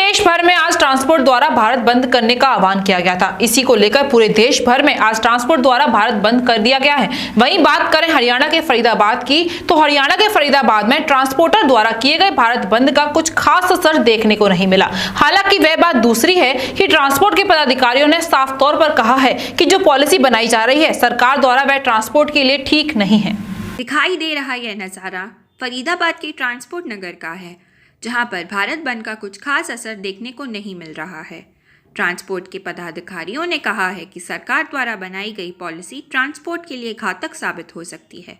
देश भर में आज ट्रांसपोर्ट द्वारा भारत बंद करने का आह्वान किया गया था। इसी को लेकर पूरे देश भर में आज ट्रांसपोर्ट द्वारा भारत बंद कर दिया गया है। वहीं बात करें हरियाणा के फरीदाबाद की, तो हरियाणा के फरीदाबाद में ट्रांसपोर्टर द्वारा किए गए भारत बंद का कुछ खास असर देखने को नहीं मिला। हालांकि वह बात दूसरी है कि ट्रांसपोर्ट के पदाधिकारियों ने साफ तौर पर कहा है कि जो पॉलिसी बनाई जा रही है सरकार द्वारा, वह ट्रांसपोर्ट के लिए ठीक नहीं है। दिखाई दे रहा यह नज़ारा फरीदाबाद के ट्रांसपोर्ट नगर का है, जहां पर भारत बंद का कुछ खास असर देखने को नहीं मिल रहा है। ट्रांसपोर्ट के पदाधिकारियों ने कहा है कि सरकार द्वारा बनाई गई पॉलिसी ट्रांसपोर्ट के लिए घातक साबित हो सकती है,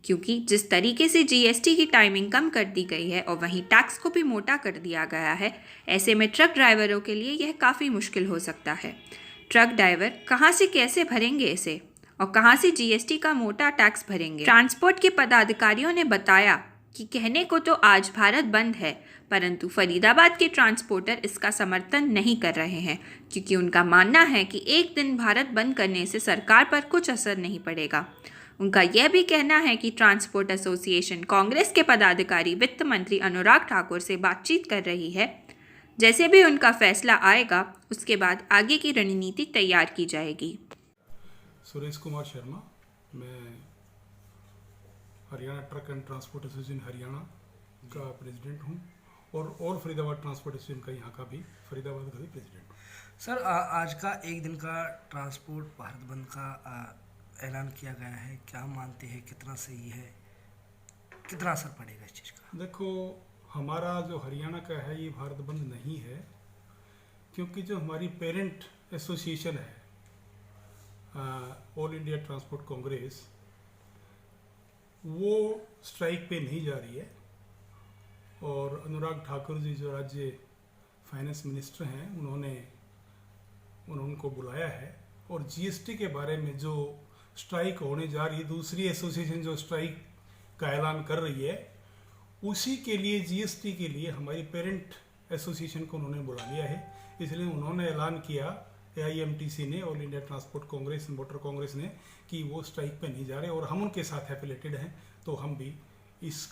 क्योंकि जिस तरीके से जीएसटी की टाइमिंग कम कर दी गई है और वहीं टैक्स को भी मोटा कर दिया गया है, ऐसे में ट्रक ड्राइवरों के लिए यह काफ़ी मुश्किल हो सकता है। ट्रक ड्राइवर कहाँ से कैसे भरेंगे इसे और कहां से जीएसटी का मोटा टैक्स भरेंगे। ट्रांसपोर्ट के पदाधिकारियों ने बताया कि कहने को तो आज भारत बंद है, परंतु फरीदाबाद के ट्रांसपोर्टर इसका समर्थन नहीं कर रहे हैं, क्योंकि उनका मानना है कि एक दिन भारत बंद करने से सरकार पर कुछ असर नहीं पड़ेगा। उनका यह भी कहना है कि ट्रांसपोर्ट एसोसिएशन कांग्रेस के पदाधिकारी वित्त मंत्री अनुराग ठाकुर से बातचीत कर रही है। जैसे भी उनका फैसला आएगा, उसके बाद आगे की रणनीति तैयार की जाएगी। सुरेश कुमार शर्मा, मैं Haryana truck and transport association Haryana का प्रेसिडेंट हूँ और फरीदाबाद ट्रांसपोर्ट एसोसिएशन का यहाँ का भी, फरीदाबाद का भी प्रेसिडेंट हूँ। सर, आज का एक दिन का ट्रांसपोर्ट भारत बंद का ऐलान किया गया है, क्या मानते हैं कितना सही है, कितना असर पड़ेगा इस चीज़ का? देखो, हमारा जो हरियाणा का है ये भारत बंद नहीं है, क्योंकि जो हमारी पेरेंट एसोसिएशन है ऑल इंडिया ट्रांसपोर्ट कांग्रेस, वो स्ट्राइक पे नहीं जा रही है। और अनुराग ठाकुर जी जो राज्य फाइनेंस मिनिस्टर हैं, उन्होंने उनको बुलाया है और जीएसटी के बारे में जो स्ट्राइक होने जा रही है, दूसरी एसोसिएशन जो स्ट्राइक का ऐलान कर रही है, उसी के लिए जीएसटी के लिए हमारी पेरेंट एसोसिएशन को उन्होंने बुला लिया है। इसलिए उन्होंने ऐलान किया, AIMTC ने, all India transport Congress motor Congress ने, कि वो स्ट्राइक पे नहीं जा रहे और हम उनके साथ एफिलेटेड हैं, तो हम भी इस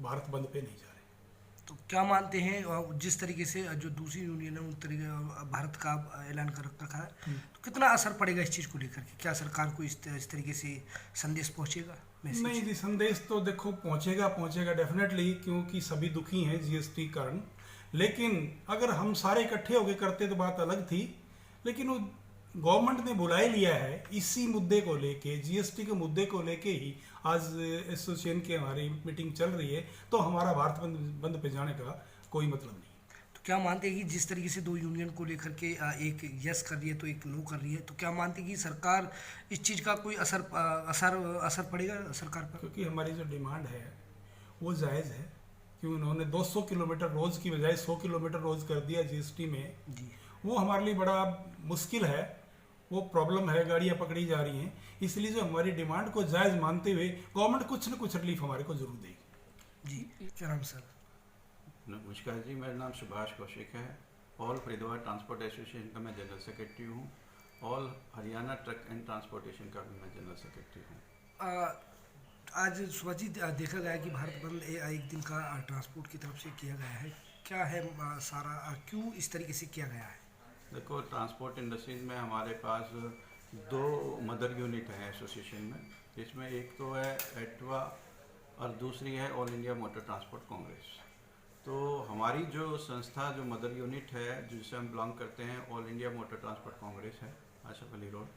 भारत बंद पे नहीं जा रहे। तो क्या मानते हैं, जिस तरीके से जो दूसरी यूनियन है उस तरीके भारत का ऐलान कर रखा है, तो कितना असर पड़ेगा इस चीज़ को लेकर के? क्या सरकार को इस तरीके से संदेश पहुंचेगा? नहीं जी, संदेश तो देखो पहुंचेगा डेफिनेटली, क्योंकि सभी दुखी हैं जीएसटी कारण। लेकिन अगर हम सारे इकट्ठे होकर करते तो बात अलग थी, लेकिन वो गवर्नमेंट ने बुला ही लिया है इसी मुद्दे को लेके, जीएसटी के मुद्दे को लेके ही आज एसोसिएशन की हमारी मीटिंग चल रही है, तो हमारा भारत बंद पे जाने का कोई मतलब नहीं। तो क्या मानते हैं कि जिस तरीके से दो यूनियन को लेकर के एक यस कर रही है तो एक नो कर रही है, तो क्या मानते हैं कि सरकार इस चीज़ का कोई असर पड़ेगा सरकार पर? क्योंकि हमारी जो डिमांड है वो जायज़ है, क्योंकि उन्होंने 200 किलोमीटर रोज़ की बजाय 100 किलोमीटर रोज़ कर दिया जीएसटी में जी। वो हमारे लिए बड़ा मुश्किल है, वो प्रॉब्लम है, गाड़ियाँ पकड़ी जा रही हैं। इसलिए जो हमारी डिमांड को जायज़ मानते हुए गवर्नमेंट कुछ न कुछ रिलीफ हमारे को जरूर देगी। जी, क्या नाम सर? नमस्कार जी, मेरा नाम सुभाष कौशिक है। ऑल फरीदाबाद ट्रांसपोर्ट एसोसिएशन का मैं जनरल सेक्रेटरी हूँ। All Haryana truck and transportation का भी मैं जनरल सेक्रेटरी हूँ। आज सुभाष जी, देखा गया कि भारत बंद एक दिन का ट्रांसपोर्ट की तरफ से किया गया है, क्या है सारा, क्यों इस तरीके से किया गया है? देखो, ट्रांसपोर्ट इंडस्ट्रीज में हमारे पास 2 मदर यूनिट हैं एसोसिएशन में, जिसमें एक तो है एटवा और दूसरी है all India motor transport Congress. तो हमारी जो संस्था, जो मदर यूनिट है जिससे हम बिलोंग करते हैं, all India motor transport Congress है, आशफ अली रोड।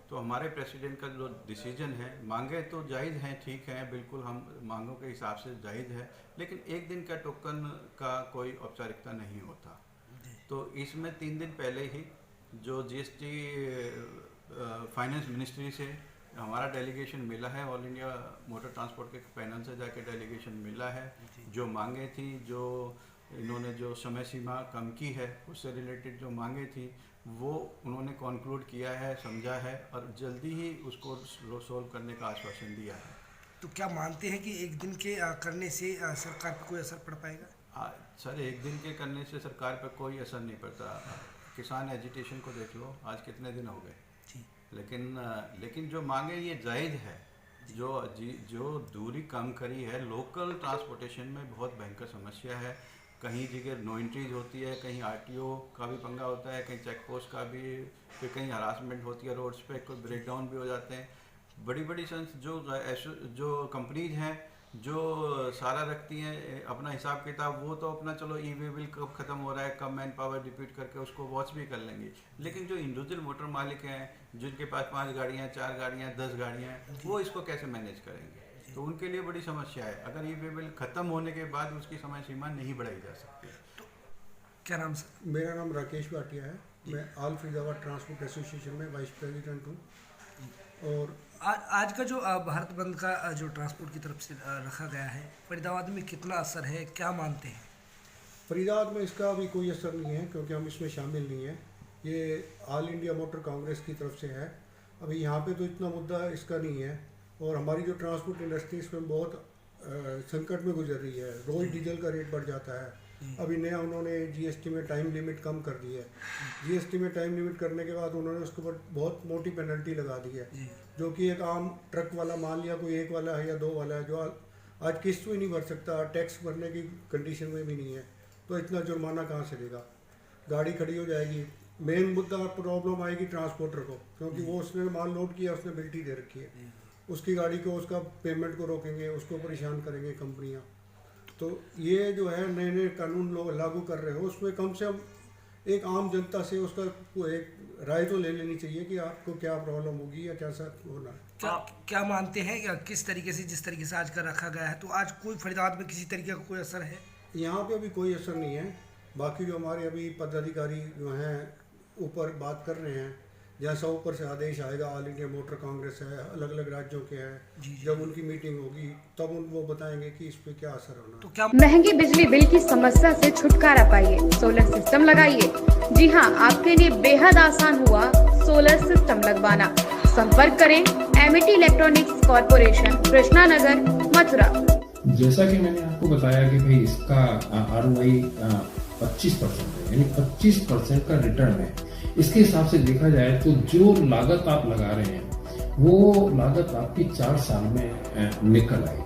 तो हमारे प्रेसिडेंट का जो डिसीजन है, मांगे तो जायज़ हैं, ठीक है, बिल्कुल हम मांगों के हिसाब से जायज़ है, लेकिन एक दिन का टोकन का कोई औपचारिकता नहीं होता। तो इसमें 3 दिन पहले ही जो जीएसटी फाइनेंस मिनिस्ट्री से हमारा डेलीगेशन मिला है, ऑल इंडिया मोटर ट्रांसपोर्ट के पैनल से जाके डेलीगेशन मिला है। जो मांगे थी, जो इन्होंने जो समय सीमा कम की है, उससे रिलेटेड जो मांगे थी, वो उन्होंने कॉन्क्लूड किया है, समझा है और जल्दी ही उसको सोल्व करने का आश्वासन दिया है। तो क्या मानते हैं कि एक दिन के करने से सरकार पर कोई असर पड़ पाएगा? सर, एक दिन के करने से सरकार पर कोई असर नहीं पड़ता। किसान एजिटेशन को देख लो, आज कितने दिन हो गए जी। लेकिन जो मांगे ये जायज़ है, जो दूरी कम करी है, लोकल ट्रांसपोर्टेशन में बहुत भयंकर समस्या है। कहीं जगह नो एंट्रीज होती है, कहीं आरटीओ का भी पंगा होता है, कहीं चेक पोस्ट का भी, फिर कहीं हरासमेंट होती है रोड्स पे, कोई ब्रेकडाउन भी हो जाते हैं। बड़ी बड़ी जो कंपनीज हैं जो सारा रखती हैं अपना हिसाब किताब, वो तो अपना चलो ई वे बिल कब ख़त्म हो रहा है, कब मैन पावर डिप्यूट करके उसको वॉच भी कर लेंगे। लेकिन जो इंडिविजुअल मोटर मालिक हैं जिनके पास 5 गाड़ियाँ, 4 गाड़ियाँ, 10 गाड़ियाँ, वो इसको कैसे मैनेज करेंगे? तो उनके लिए बड़ी समस्या है। अगर ई वे बिल ख़त्म होने के बाद उसकी समय सीमा नहीं बढ़ाई जा सकती। क्या नाम सर? मेरा नाम राकेश भाटिया है। मैं ऑल फरीदाबाद ट्रांसपोर्ट एसोसिएशन में वाइस प्रेसिडेंट हूँ। और आज का जो भारत बंद का जो ट्रांसपोर्ट की तरफ से रखा गया है, फरीदाबाद में कितना असर है, क्या मानते हैं? फरीदाबाद में इसका अभी कोई असर नहीं है क्योंकि हम इसमें शामिल नहीं हैं। ये ऑल इंडिया मोटर कांग्रेस की तरफ से है। अभी यहाँ पे तो इतना मुद्दा इसका नहीं है। और हमारी जो ट्रांसपोर्ट इंडस्ट्री इसमें बहुत संकट में गुजर रही है। रोज़ डीजल का रेट बढ़ जाता है। अभी नया उन्होंने जीएसटी में टाइम लिमिट कम कर दी है। जीएसटी में टाइम लिमिट करने के बाद उन्होंने उसके ऊपर बहुत मोटी पेनल्टी लगा दी है, जो कि एक आम ट्रक वाला, मान लिया कोई 1 वाला है या 2 वाला है, जो आज किस्त भी नहीं भर सकता, टैक्स भरने की कंडीशन में भी नहीं है, तो इतना जुर्माना कहाँ से देगा? गाड़ी खड़ी हो जाएगी। मेन मुद्दा प्रॉब्लम आएगी ट्रांसपोर्टर को, क्योंकि वो उसने माल लोड किया, उसने बिल्टी दे रखी है, उसकी गाड़ी को, उसका पेमेंट को रोकेंगे, उसको परेशान करेंगे कंपनियाँ। तो ये जो है नए नए कानून लोग लागू कर रहे हो, उसमें कम से कम एक आम जनता से उसका एक राय तो ले लेनी चाहिए कि आपको क्या प्रॉब्लम होगी या कैसा होना है। क्या मानते हैं या किस तरीके से, जिस तरीके से आज का रखा गया है, तो आज कोई फरीदाबाद में किसी तरीके का कोई असर है? यहाँ पे अभी कोई असर नहीं है। बाकी जो हमारे अभी पदाधिकारी जो हैं ऊपर बात कर रहे हैं, जैसा ऊपर से आदेश आएगा, ऑल इंडिया मोटर कांग्रेस है, अलग अलग राज्यों के हैं, जब उनकी मीटिंग होगी तब वो बताएंगे कि इस पे क्या असर होना। तो क्या महंगी बिजली बिल की समस्या से छुटकारा पाइए, सोलर सिस्टम लगाइए। जी हां, आपके लिए बेहद आसान हुआ सोलर सिस्टम लगवाना। संपर्क करें Amity electronics corporation, Krishna Nagar, Mathura. जैसा कि मैंने आपको बताया कि भाई इसका ROI 25% है, यानी 25% का रिटर्न है। इसके हिसाब से देखा जाए तो जो लागत आप लगा रहे हैं वो लागत आपकी 4 साल में निकल आएगी।